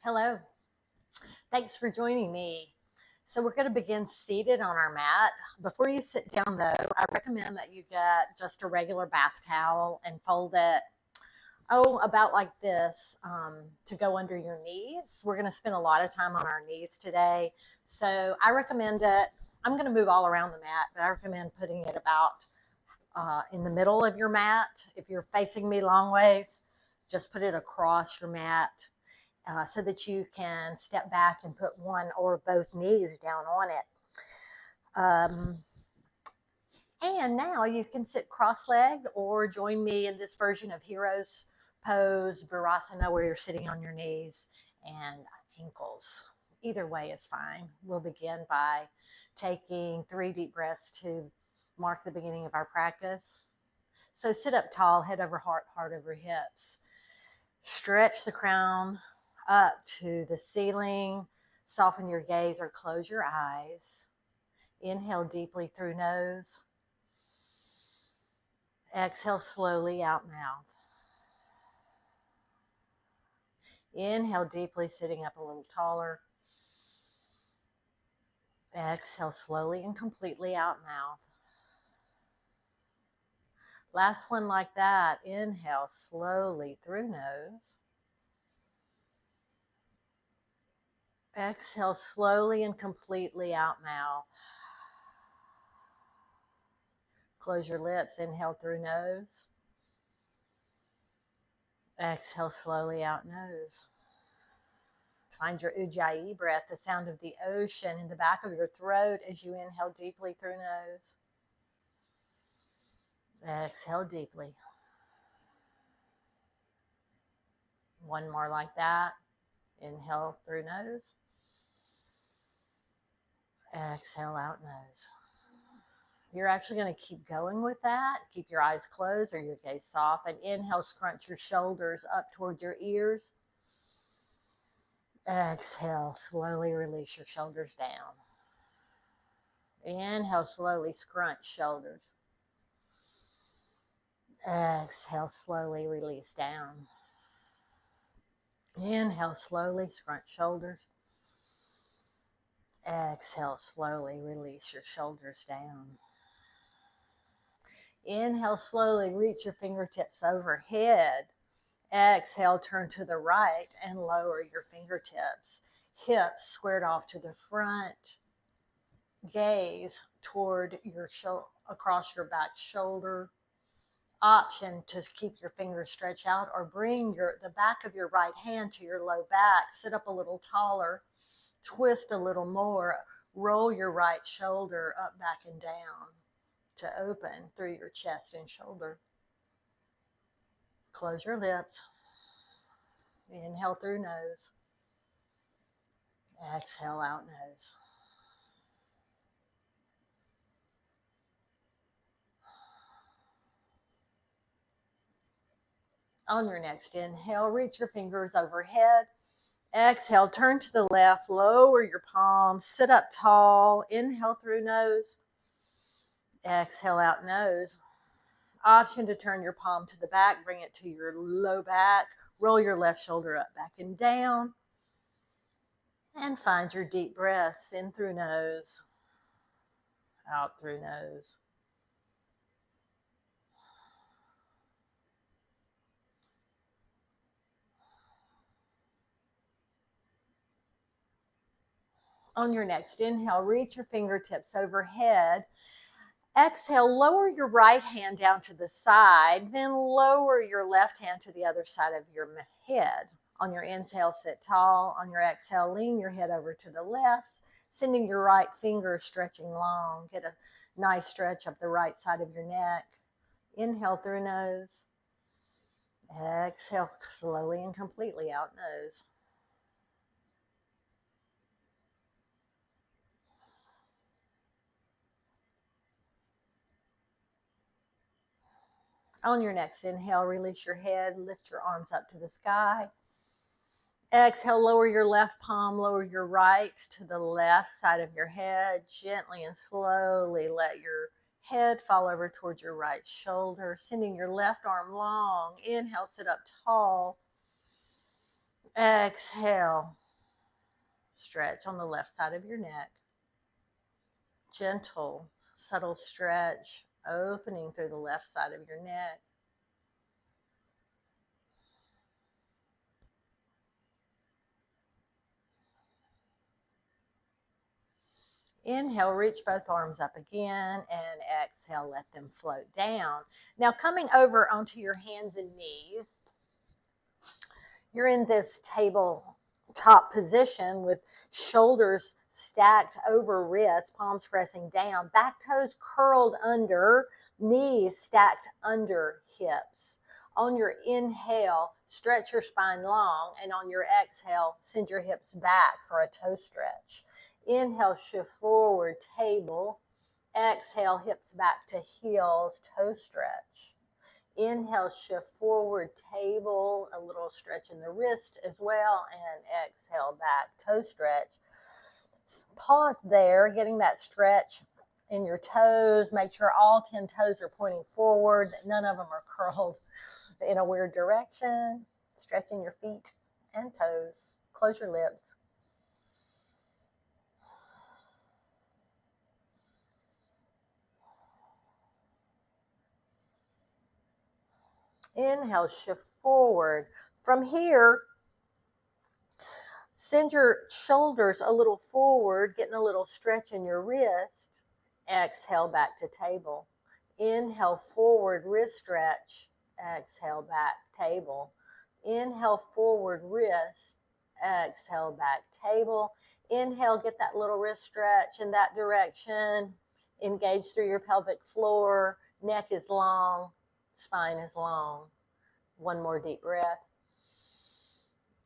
Hello. Thanks for joining me. So, we're going to begin seated on our mat. Before you sit down, though, I recommend that you get just a regular bath towel and fold it, about like this to go under your knees. We're going to spend a lot of time on our knees today. So, I recommend it. I'm going to move all around the mat, but I recommend putting it about in the middle of your mat. If you're facing me long ways, just put it across your mat so that you can step back and put one or both knees down on it. And now you can sit cross-legged or join me in this version of Hero's Pose, Virasana, where you're sitting on your knees and ankles. Either way is fine. We'll begin by taking 3 deep breaths to mark the beginning of our practice. So sit up tall, head over heart, heart over hips. Stretch the crown up to the ceiling. Soften your gaze or close your eyes. Inhale deeply through nose. Exhale slowly out mouth. Inhale deeply, sitting up a little taller. Exhale slowly and completely out mouth. Last one like that. Inhale slowly through nose. Exhale slowly and completely out mouth. Close your lips. Inhale through nose. Exhale slowly out nose. Find your Ujjayi breath, the sound of the ocean in the back of your throat as you inhale deeply through nose. Exhale deeply. One more like that. Inhale through nose. Exhale out nose. You're actually going to keep going with that. Keep your eyes closed or your gaze soft. And inhale, scrunch your shoulders up towards your ears. Exhale, slowly release your shoulders down. Inhale, slowly scrunch shoulders. Exhale, slowly release down. Inhale, slowly scrunch shoulders. Exhale, slowly release your shoulders down. Inhale, slowly reach your fingertips overhead. Exhale, turn to the right and lower your fingertips. Hips squared off to the front. Gaze toward your across your back shoulder. Option to keep your fingers stretched out or bring the back of your right hand to your low back. Sit up a little taller. Twist a little more. Roll your right shoulder up, back, and down to open through your chest and shoulder. Close your lips. Inhale through nose. Exhale out nose. On your next inhale, reach your fingers overhead. Exhale, turn to the left, lower your palms, sit up tall. Inhale through nose. Exhale out nose. Option to turn your palm to the back, bring it to your low back. Roll your left shoulder up, back, and down. And find your deep breaths in through nose, out through nose. On your next inhale, reach your fingertips overhead. Exhale, lower your right hand down to the side, then lower your left hand to the other side of your head. On your inhale, sit tall. On your exhale, lean your head over to the left, sending your right finger stretching long. Get a nice stretch up the right side of your neck. Inhale through nose. Exhale slowly and completely out nose. On your next inhale, release your head, lift your arms up to the sky. Exhale, lower your left palm, lower your right to the left side of your head. Gently and slowly let your head fall over towards your right shoulder, sending your left arm long. Inhale, sit up tall. Exhale. Stretch on the left side of your neck. Gentle, subtle stretch, opening through the left side of your neck. Inhale, reach both arms up again, and exhale, let them float down. Now coming over onto your hands and knees, you're in this tabletop position with shoulders stacked over wrists, palms pressing down, back toes curled under, knees stacked under hips. On your inhale, stretch your spine long, and on your exhale, send your hips back for a toe stretch. Inhale, shift forward, table. Exhale, hips back to heels, toe stretch. Inhale, shift forward, table, a little stretch in the wrist as well, and exhale back, toe stretch. Pause there, getting that stretch in your toes. Make sure all 10 toes are pointing forward, that none of them are curled in a weird direction. Stretching your feet and toes. Close your lips. Inhale, shift forward. From here, send your shoulders a little forward, getting a little stretch in your wrist. Exhale back to table. Inhale, forward, wrist stretch. Exhale back, table. Inhale, forward, wrist. Exhale back, table. Inhale, get that little wrist stretch in that direction. Engage through your pelvic floor. Neck is long. Spine is long. One more deep breath.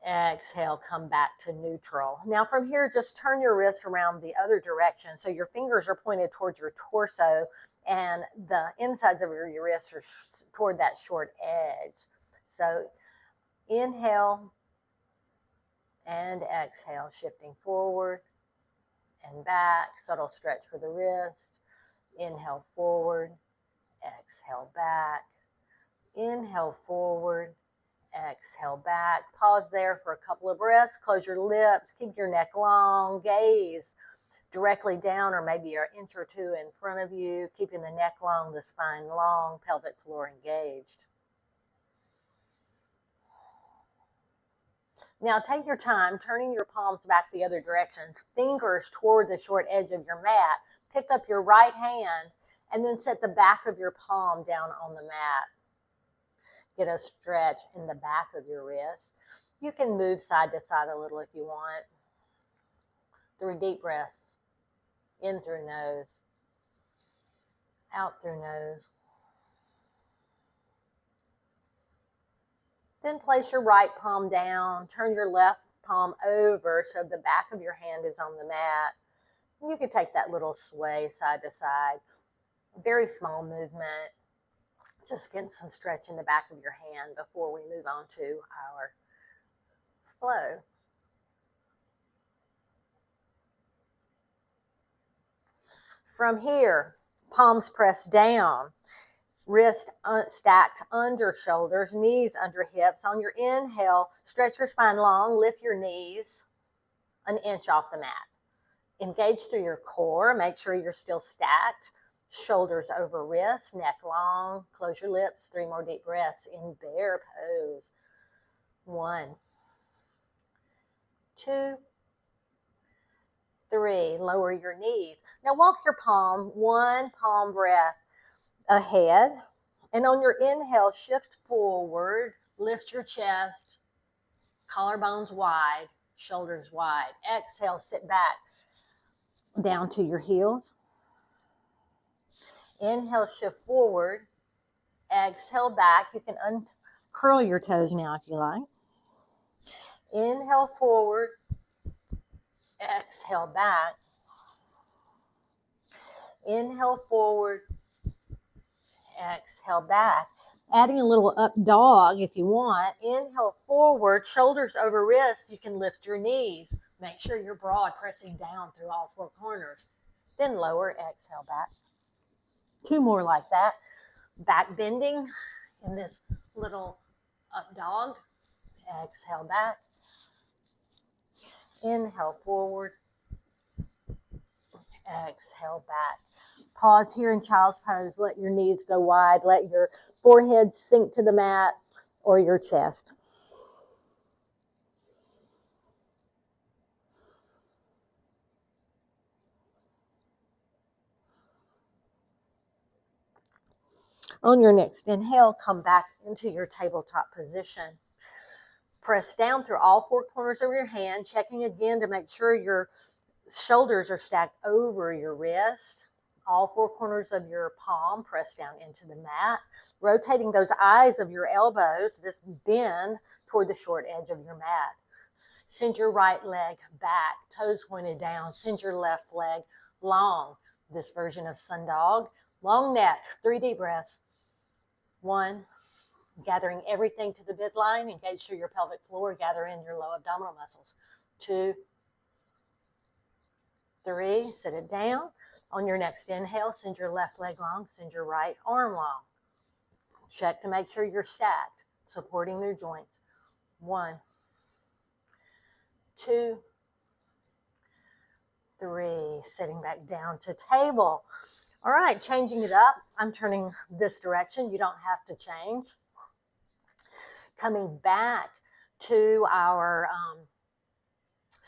Exhale, come back to neutral. Now from here, just turn your wrists around the other direction. So your fingers are pointed towards your torso and the insides of your wrists are toward that short edge. So inhale and exhale, shifting forward and back. Subtle stretch for the wrist. Inhale forward, exhale back. Inhale forward, exhale back. Pause there for a couple of breaths. Close your lips. Keep your neck long. Gaze directly down or maybe an inch or two in front of you. Keeping the neck long, the spine long, pelvic floor engaged. Now take your time turning your palms back the other direction. Fingers toward the short edge of your mat. Pick up your right hand and then set the back of your palm down on the mat. Get a stretch in the back of your wrist. You can move side to side a little if you want. 3 deep breaths. In through nose. Out through nose. Then place your right palm down. Turn your left palm over so the back of your hand is on the mat. You can take that little sway side to side. Very small movement. Just get some stretch in the back of your hand before we move on to our flow. From here, palms pressed down, wrist stacked under shoulders, knees under hips. On your inhale, stretch your spine long, lift your knees an inch off the mat. Engage through your core, make sure you're still stacked. Shoulders over wrists, neck long. Close your lips. 3 more deep breaths in bear pose. 1, 2, 3. Lower your knees. Now walk your palm, 1 palm breath ahead. And on your inhale, shift forward. Lift your chest. Collarbones wide. Shoulders wide. Exhale, sit back down to your heels. Inhale, shift forward. Exhale back. You can uncurl your toes now if you like. Inhale forward. Exhale back. Inhale forward. Exhale back. Adding a little up dog if you want. Inhale forward. Shoulders over wrists. You can lift your knees. Make sure you're broad, pressing down through all 4 corners. Then lower. Exhale back. 2 more like that. Back bending in this little up dog. Exhale back. Inhale forward. Exhale back. Pause here in child's pose. Let your knees go wide. Let your forehead sink to the mat or your chest. On your next inhale, come back into your tabletop position. Press down through all four corners of your hand, checking again to make sure your shoulders are stacked over your wrist. All four corners of your palm press down into the mat, rotating those eyes of your elbows, this bend toward the short edge of your mat. Send your right leg back, toes pointed down. Send your left leg long, this version of sun dog. Long neck, 3 deep breaths. 1, gathering everything to the midline, engage through your pelvic floor, gather in your low abdominal muscles. 2, 3, sit it down. On your next inhale, send your left leg long, send your right arm long. Check to make sure you're stacked, supporting their joints. 1, 2, 3, sitting back down to table. All right, changing it up. I'm turning this direction. You don't have to change. Coming back to our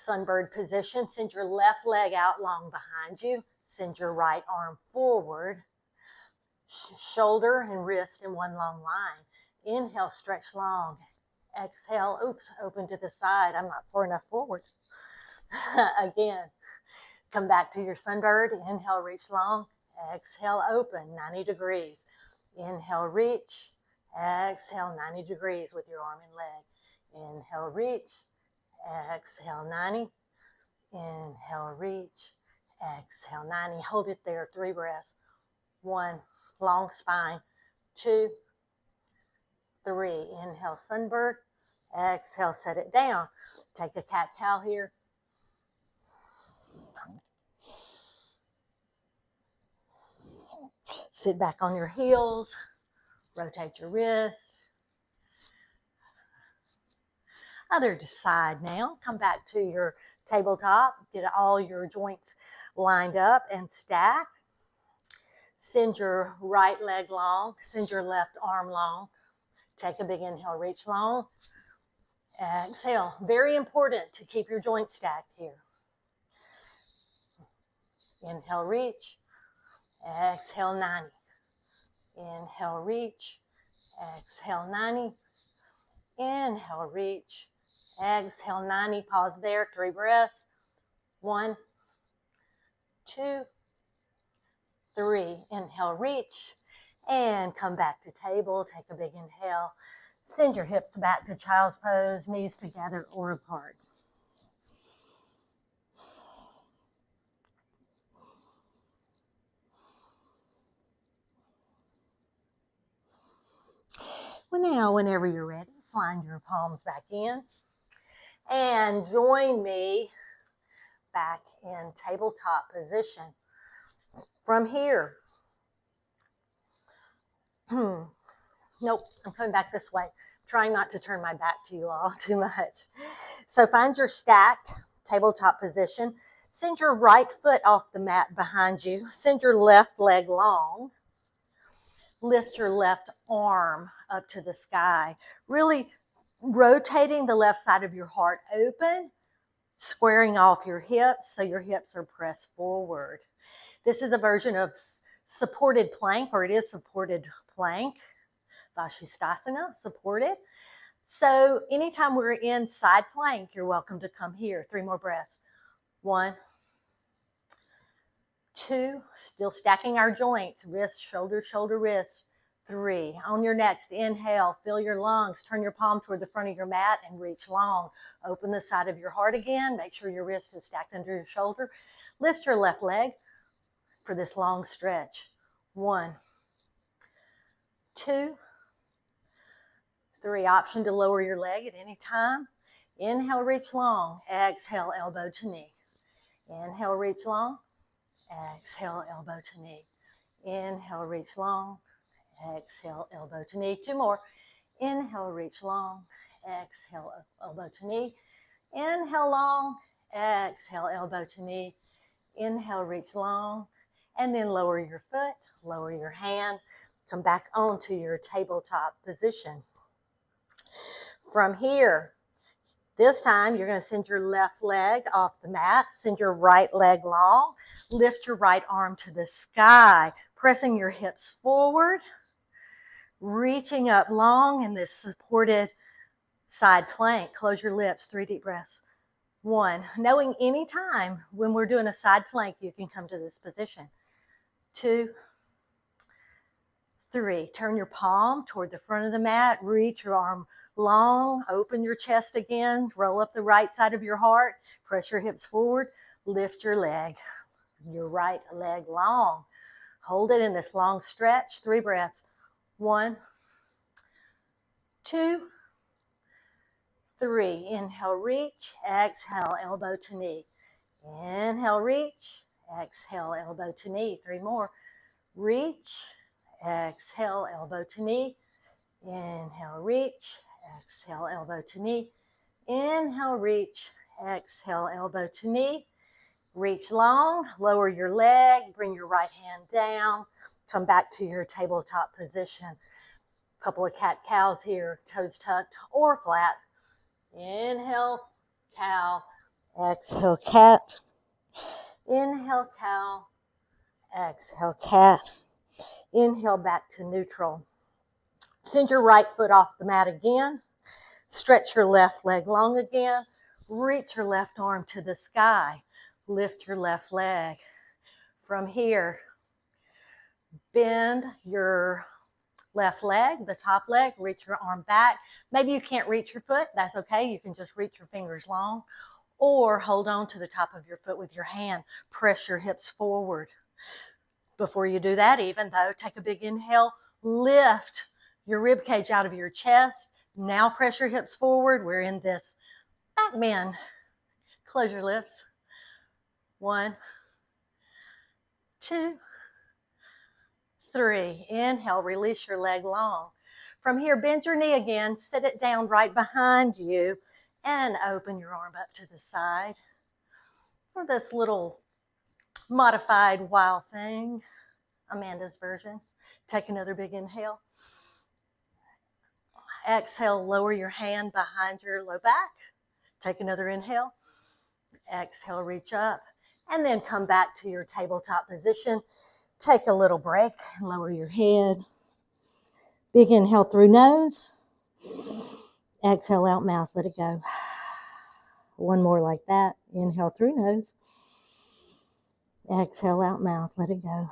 sunbird position. Send your left leg out long behind you. Send your right arm forward. Shoulder and wrist in one long line. Inhale, stretch long. Exhale, open to the side. I'm not far enough forward. Again, come back to your sunbird. Inhale, reach long. Exhale, open, 90 degrees. Inhale, reach. Exhale, 90 degrees with your arm and leg. Inhale, reach. Exhale, 90. Inhale, reach. Exhale, 90. Hold it there, 3 breaths. 1, long spine. 2, 3. Inhale, sunbird. Exhale, set it down. Take a cat-cow here. Sit back on your heels. Rotate your wrists. Other side now. Come back to your tabletop. Get all your joints lined up and stacked. Send your right leg long. Send your left arm long. Take a big inhale, reach long. Exhale. Very important to keep your joints stacked here. Inhale, reach. Exhale, 90. Inhale, reach. Exhale, 90. Inhale, reach. Exhale, 90. Pause there. 3 breaths. 1, 2, 3. Inhale, reach. And come back to table. Take a big inhale. Send your hips back to child's pose, knees together or apart. Well, now, whenever you're ready, slide your palms back in and join me back in tabletop position. From here, nope, I'm coming back this way. Trying not to turn my back to you all too much. So find your stacked tabletop position. Send your right foot off the mat behind you. Send your left leg long. Lift your left arm up to the sky. Really rotating the left side of your heart open, squaring off your hips so your hips are pressed forward. This is a version of supported plank, or it is supported plank. Vashisthasana, supported. So anytime we're in side plank, you're welcome to come here. 3 more breaths. 1, 2, still stacking our joints, wrist, shoulder, shoulder, wrist. 3. On your next inhale, fill your lungs, turn your palm toward the front of your mat and reach long. Open the side of your heart again. Make sure your wrist is stacked under your shoulder. Lift your left leg for this long stretch. 1, 2, 3. Option to lower your leg at any time. Inhale, reach long. Exhale, elbow to knee. Inhale, reach long. Exhale, elbow to knee. Inhale, reach long. Exhale, elbow to knee. 2 more. Inhale, reach long. Exhale, elbow to knee. Inhale long. Exhale, elbow to knee. Inhale, reach long, and then lower your foot, lower your hand. Come back onto your tabletop position. From here, this time you're going to send your left leg off the mat, send your right leg long, lift your right arm to the sky, pressing your hips forward, reaching up long in this supported side plank. Close your lips, 3 deep breaths. 1, knowing any time when we're doing a side plank, you can come to this position. 2, 3, turn your palm toward the front of the mat, reach your arm long, open your chest again, roll up the right side of your heart, press your hips forward, lift your right leg long. Hold it in this long stretch, 3 breaths. 1, 2, 3. Inhale, reach, exhale, elbow to knee. Inhale, reach, exhale, elbow to knee. 3 more. Reach, exhale, elbow to knee. Inhale, reach, exhale, elbow to knee. Inhale, reach, exhale, elbow to knee. Reach long, lower your leg, bring your right hand down, come back to your tabletop position. Couple of cat-cows here, toes tucked or flat. Inhale, cow, exhale, cat. Inhale, cow, exhale, cat. Inhale, back to neutral. Send your right foot off the mat again. Stretch your left leg long again. Reach your left arm to the sky. Lift your left leg. From here, bend your left leg, the top leg, reach your arm back. Maybe you can't reach your foot. That's okay. You can just reach your fingers long. Or hold on to the top of your foot with your hand. Press your hips forward. Before you do that, even though, take a big inhale. Lift your rib cage out of your chest. Now press your hips forward. We're in this back bend. Close your lips. 1, 2, 3. Inhale, release your leg long. From here, bend your knee again. Sit it down right behind you and open your arm up to the side for this little modified wild thing, Amanda's version. Take another big inhale. Exhale, lower your hand behind your low back. Take another inhale. Exhale, reach up. And then come back to your tabletop position. Take a little break and lower your head. Big inhale through nose. Exhale out mouth, let it go. 1 more like that. Inhale through nose. Exhale out mouth, let it go.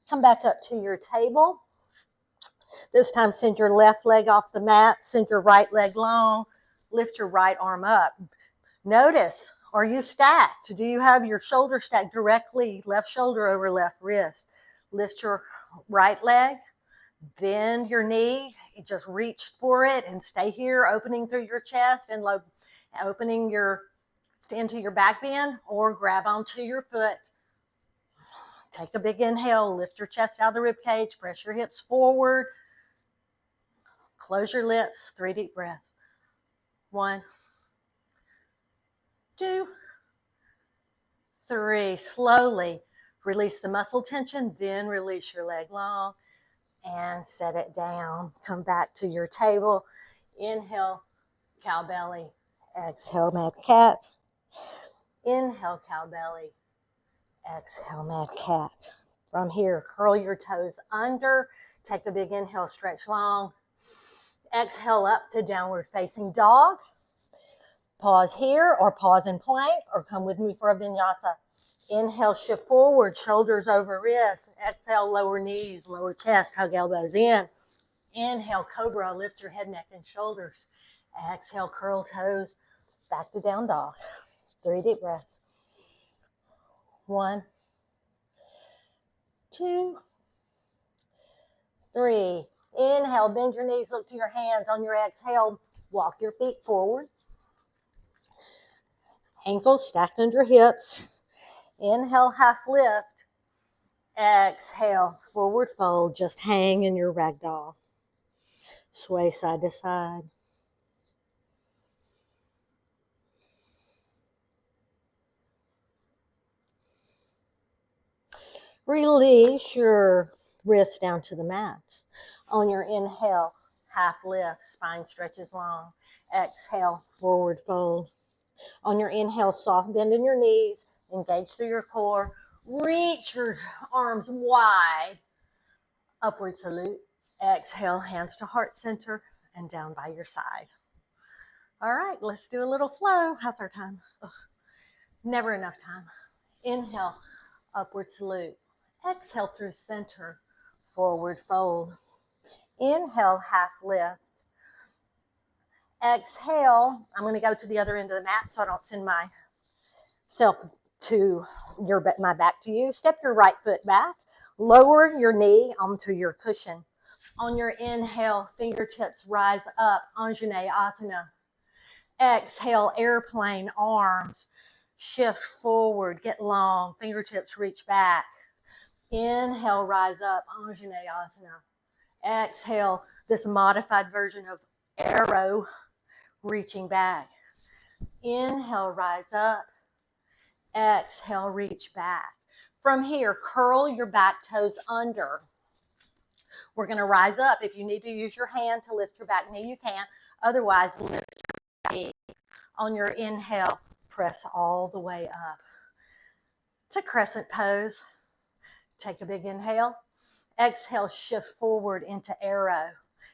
Come back up to your table. This time send your left leg off the mat. Send your right leg long. Lift your right arm up. Notice, are you stacked? Do you have your shoulder stacked directly, left shoulder over left wrist? Lift your right leg. Bend your knee. Just reach for it and stay here, opening through your chest and opening into your back bend, or grab onto your foot. Take a big inhale. Lift your chest out of the rib cage. Press your hips forward. Close your lips. 3 deep breaths. 1, 2, 3. Slowly release the muscle tension, then release your leg long and set it down. Come back to your table. Inhale, cow belly. Exhale, mad cat. Inhale, cow belly. Exhale, mad cat. From here, curl your toes under. Take a big inhale, stretch long. Exhale up to downward facing dog. Pause here or pause in plank or come with me for a vinyasa. Inhale, shift forward, shoulders over wrists. Exhale, lower knees, lower chest, hug elbows in. Inhale, cobra, lift your head, neck, and shoulders. Exhale, curl toes, back to down dog. 3 deep breaths. 1, 2, 3. Inhale, bend your knees, look to your hands. On your exhale, walk your feet forward. Ankles stacked under hips. Inhale, half lift. Exhale, forward fold. Just hang in your ragdoll. Sway side to side. Release your wrist down to the mat. On your inhale, half lift, spine stretches long. Exhale, forward fold. On your inhale, soft bend in your knees, engage through your core. Reach your arms wide, upward salute. Exhale, hands to heart center and down by your side. All right, let's do a little flow. How's our time? Ugh, never enough time. Inhale, upward salute. Exhale through center, forward fold. Inhale, half lift. Exhale, I'm going to go to the other end of the mat so I don't send myself to my back to you. Step your right foot back. Lower your knee onto your cushion. On your inhale, fingertips rise up, Anjaneyasana. Exhale, airplane, arms shift forward, get long, fingertips reach back. Inhale, rise up, Anjaneyasana. Exhale, this modified version of arrow, reaching back. Inhale, rise up. Exhale, reach back. From here, curl your back toes under. We're going to rise up. If you need to use your hand to lift your back knee, you can. Otherwise, lift your knee. On your inhale, press all the way up to crescent pose. Take a big inhale. Exhale, shift forward into arrow.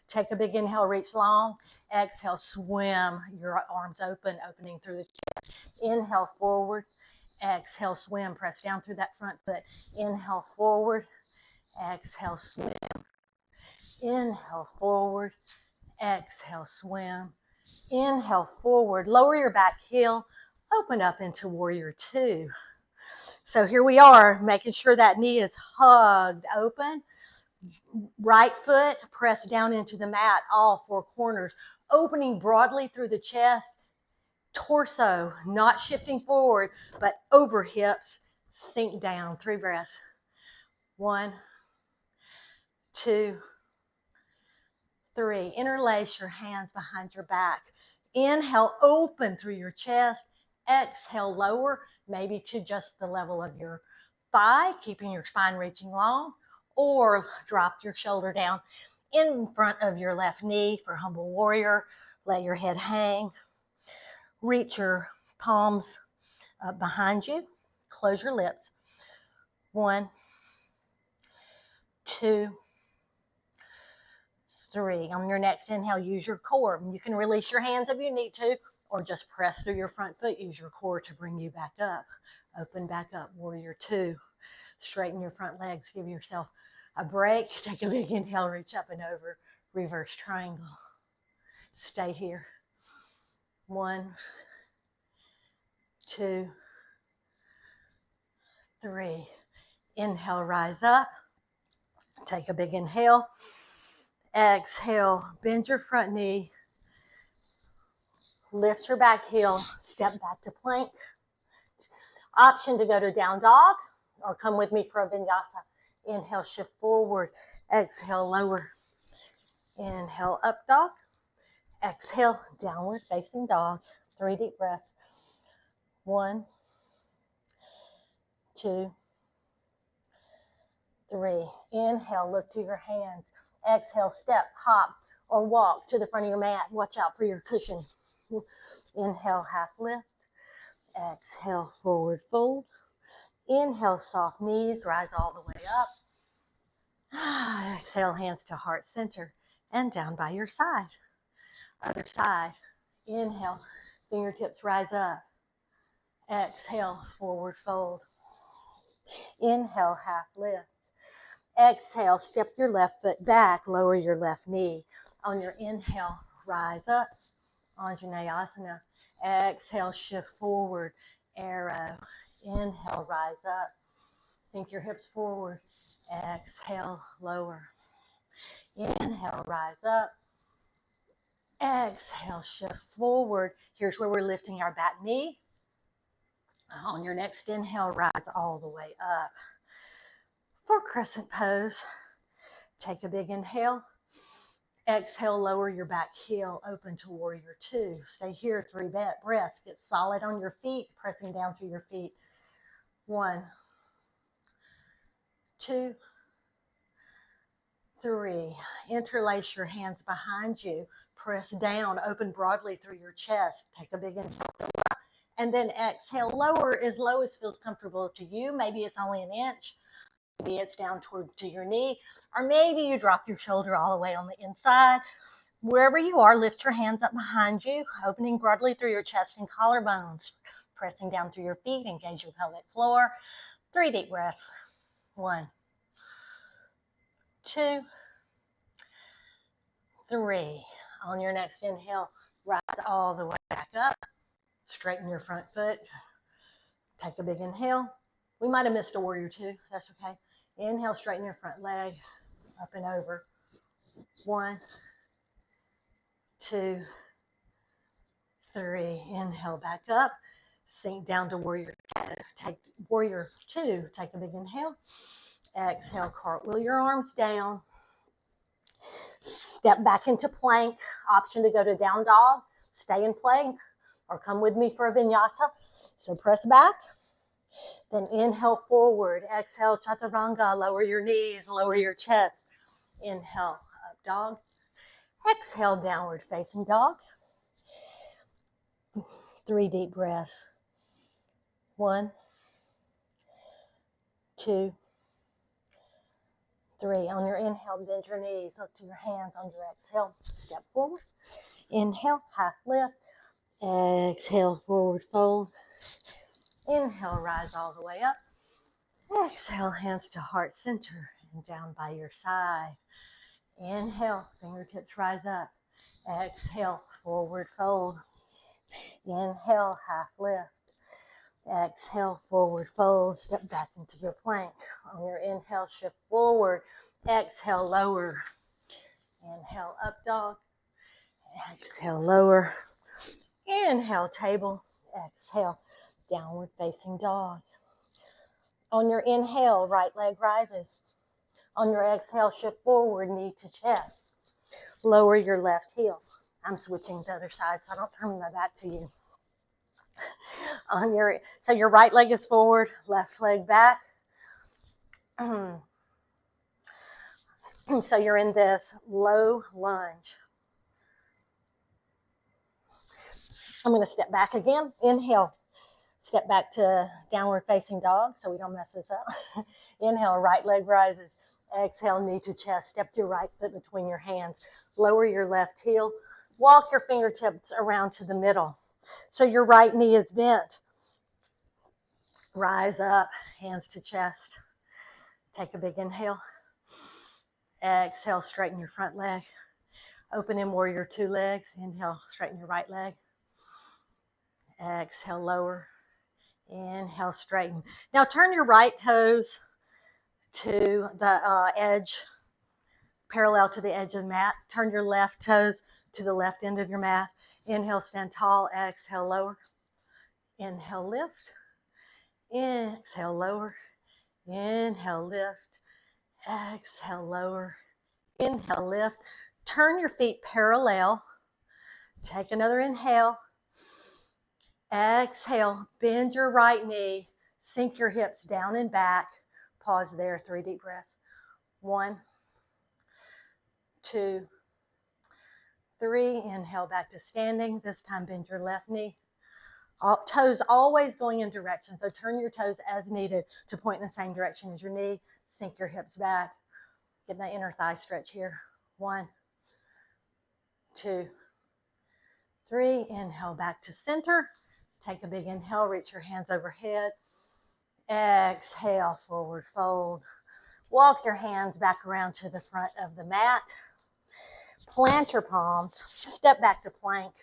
Take a big inhale, reach long. Exhale, swim your arms open, opening through the chest. Inhale, forward. Exhale, swim. Press down through that front foot. Inhale, forward. Exhale, swim. Inhale, forward. Exhale, swim. Inhale, forward. Lower your back heel. Open up into warrior two. So here we are, making sure that knee is hugged open. Right foot press down into the mat, all four corners, opening broadly through the chest. Torso not shifting forward, but over hips. Sink down. 3 breaths. 1, 2, 3. Interlace your hands behind your back. Inhale, open through your chest. Exhale, lower, maybe to just the level of your thigh, keeping your spine reaching long, or drop your shoulder down in front of your left knee for humble warrior. Let your head hang. Reach your palms behind you. Close your lips. 1, 2, 3. On your next inhale, use your core. You can release your hands if you need to, or just press through your front foot. Use your core to bring you back up. Open back up, warrior two. Straighten your front legs. Give yourself a break. Take a big inhale, reach up and over. Reverse triangle. Stay here. 1, 2, 3. Inhale, rise up. Take a big inhale. Exhale, bend your front knee. Lift your back heel. Step back to plank. Option to go to down dog or come with me for a vinyasa. Inhale, shift forward. Exhale, lower. Inhale, up dog. Exhale, downward facing dog. 3 deep breaths. 1, 2, 3. Inhale, look to your hands. Exhale, step, hop, or walk to the front of your mat. Watch out for your cushion. Inhale, half lift. Exhale, forward fold. Inhale, soft knees, rise all the way up. Exhale, hands to heart center and down by your side. Other side. Inhale, fingertips rise up. Exhale, forward fold. Inhale, half lift. Exhale, step your left foot back, lower your left knee. On your inhale, rise up, Anjaneyasana. Exhale, shift forward, arrow. Inhale, rise up. Sink your hips forward. Exhale, lower. Inhale, rise up. Exhale, shift forward. Here's where we're lifting our back knee. On your next inhale, rise all the way up. For crescent pose, take a big inhale. Exhale, lower your back heel, open to warrior two. Stay here, 3 breaths. Get solid on your feet, pressing down through your feet. 1, 2, 3. Interlace your hands behind you. Press down, open broadly through your chest. Take a big inhale. And then exhale, lower as low as feels comfortable to you. Maybe it's only an inch. Maybe it's down toward to your knee. Or maybe you drop your shoulder all the way on the inside. Wherever you are, lift your hands up behind you, opening broadly through your chest and collarbones. Pressing down through your feet, engage your pelvic floor. 3 deep breaths. 1, 2, 3. On your next inhale, rise all the way back up. Straighten your front foot. Take a big inhale. We might have missed a warrior two. That's okay. Inhale, straighten your front leg. Up and over. 1, 2, 3. Inhale, back up. Sink down to warrior two. Take warrior two. Take a big inhale. Exhale, cartwheel your arms down. Step back into plank. Option to go to down dog. Stay in plank or come with me for a vinyasa. So press back. Then inhale forward. Exhale, chaturanga. Lower your knees. Lower your chest. Inhale, up dog. Exhale, downward facing dog. 3 deep breaths. 1, 2, 3. On your inhale, bend your knees. Look to your hands. On your exhale, step forward. Inhale, half lift. Exhale, forward fold. Inhale, rise all the way up. Exhale, hands to heart center and down by your side. Inhale, fingertips rise up. Exhale, forward fold. Inhale, half lift. Exhale, forward fold. Step back into your plank. On your inhale, shift forward. Exhale, lower. Inhale, up dog. Exhale, lower. Inhale, table. Exhale, downward facing dog. On your inhale, right leg rises. On your exhale, shift forward, knee to chest. Lower your left heel. I'm switching to the other side, so I don't turn my back to you. So your right leg is forward, left leg back. So you're in this low lunge. I'm going to step back again. Inhale. Step back to downward facing dog so we don't mess this up. Inhale, right leg rises. Exhale, knee to chest. Step your right foot between your hands. Lower your left heel. Walk your fingertips around to the middle. So your right knee is bent. Rise up, hands to chest. Take a big inhale. Exhale, straighten your front leg. Open in warrior two legs. Inhale, straighten your right leg. Exhale, lower. Inhale, straighten. Now turn your right toes to the edge, parallel to the edge of the mat. Turn your left toes to the left end of your mat. Inhale, stand tall. Exhale, lower. Inhale, lift. Exhale, lower. Inhale, lift. Exhale, lower. Inhale, lift. Turn your feet parallel. Take another inhale. Exhale, bend your right knee. Sink your hips down and back. Pause there, 3 deep breaths. 1, 2, 3. Inhale back to standing. This time bend your left knee. Toes always going in direction, so turn your toes as needed to point in the same direction as your knee. Sink your hips back. Get that inner thigh stretch here. 1, 2, 3. Inhale back to center. Take a big inhale. Reach your hands overhead. Exhale, forward fold. Walk your hands back around to the front of the mat. Plant your palms. Step back to plank.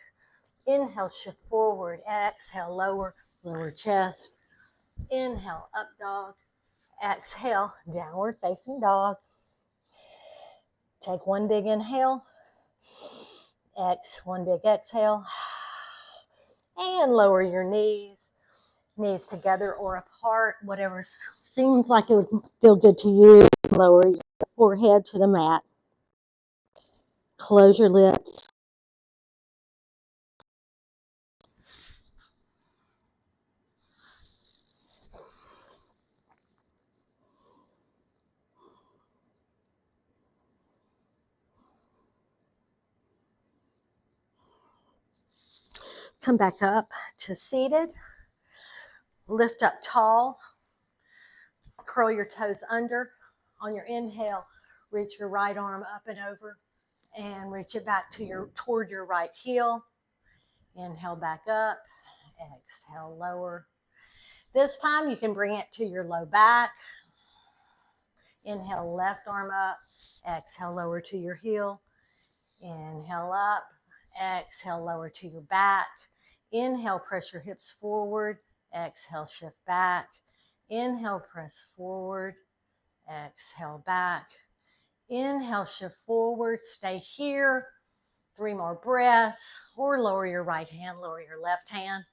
Inhale, shift forward. Exhale, lower, lower chest. Inhale, up dog. Exhale, downward facing dog. Take one big inhale. One big exhale. And lower your knees. Knees together or apart, whatever seems like it would feel good to you. Lower your forehead to the mat. Close your lips. Come back up to seated. Lift up tall. Curl your toes under. On your inhale, reach your right arm up and over and reach it back to toward your right heel. Inhale back up. Exhale, lower. This time you can bring it to your low back. Inhale, left arm up. Exhale, lower to your heel. Inhale up. Exhale, lower to your back. Inhale, press your hips forward. Exhale, shift back. Inhale, press forward. Exhale, back. Inhale, shift forward. Stay here. 3 more breaths. Or lower your right hand, lower your left hand,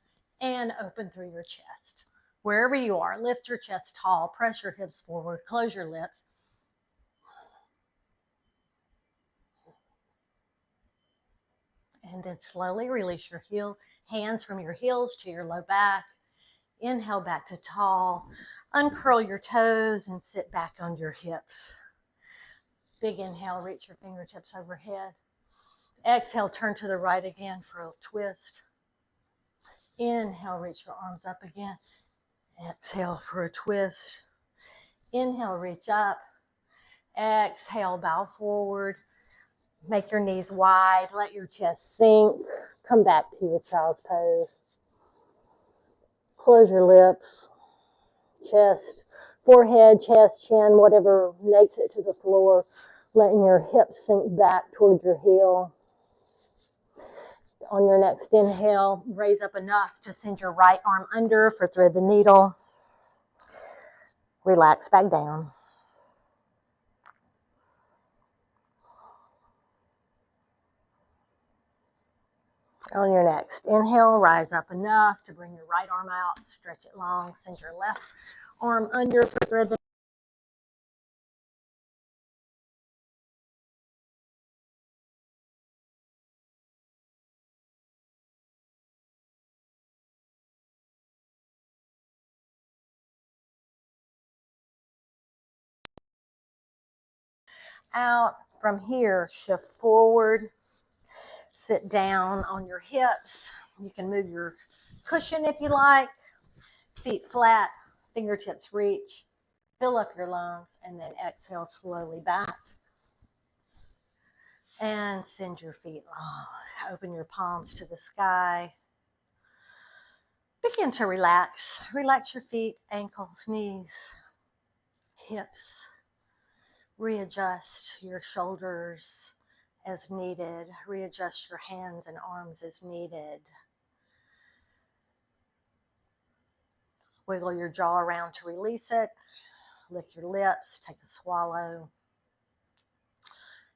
and open through your chest. Wherever you are, lift your chest tall. Press your hips forward. Close your lips. And then slowly release your hands from your heels to your low back. Inhale back to tall. Uncurl your toes and sit back on your hips. Big inhale, reach your fingertips overhead. Exhale, turn to the right again for a twist. Inhale, reach your arms up again. Exhale for a twist. Inhale, reach up. Exhale, bow forward. Make your knees wide. Let your chest sink. Come back to your child's pose. Close your lips. Chest, forehead, chest, chin, whatever makes it to the floor. Letting your hips sink back towards your heel. On your next inhale, raise up enough to send your right arm under for thread the needle. Relax back down. On your next inhale, rise up enough to bring your right arm out, stretch it long, send your left arm under for thread the out. From here, shift forward, sit down on your hips. You can move your cushion if you like, feet flat, fingertips reach, fill up your lungs, and then exhale slowly back. And send your feet long. Open your palms to the sky. Begin to relax. Relax your feet, ankles, knees, hips. Readjust your shoulders as needed. Readjust your hands and arms as needed. Wiggle your jaw around to release it. Lick your lips. Take a swallow.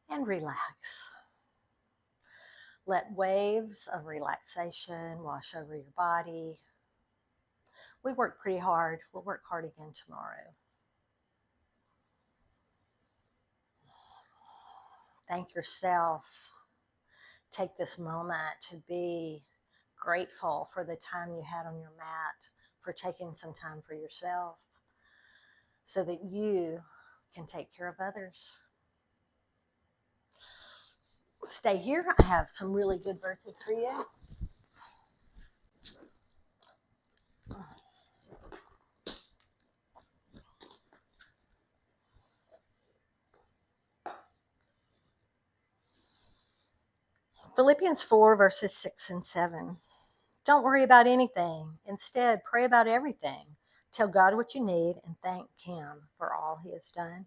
And relax. Let waves of relaxation wash over your body. We worked pretty hard. We'll work hard again tomorrow. Thank yourself. Take this moment to be grateful for the time you had on your mat, for taking some time for yourself so that you can take care of others. Stay here. I have some really good verses for you. Philippians 4, verses 6 and 7. Don't worry about anything. Instead, pray about everything. Tell God what you need and thank Him for all He has done.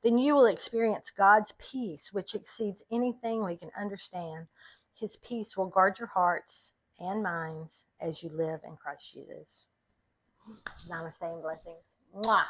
Then you will experience God's peace, which exceeds anything we can understand. His peace will guard your hearts and minds as you live in Christ Jesus. Namaste and blessings. Mwah.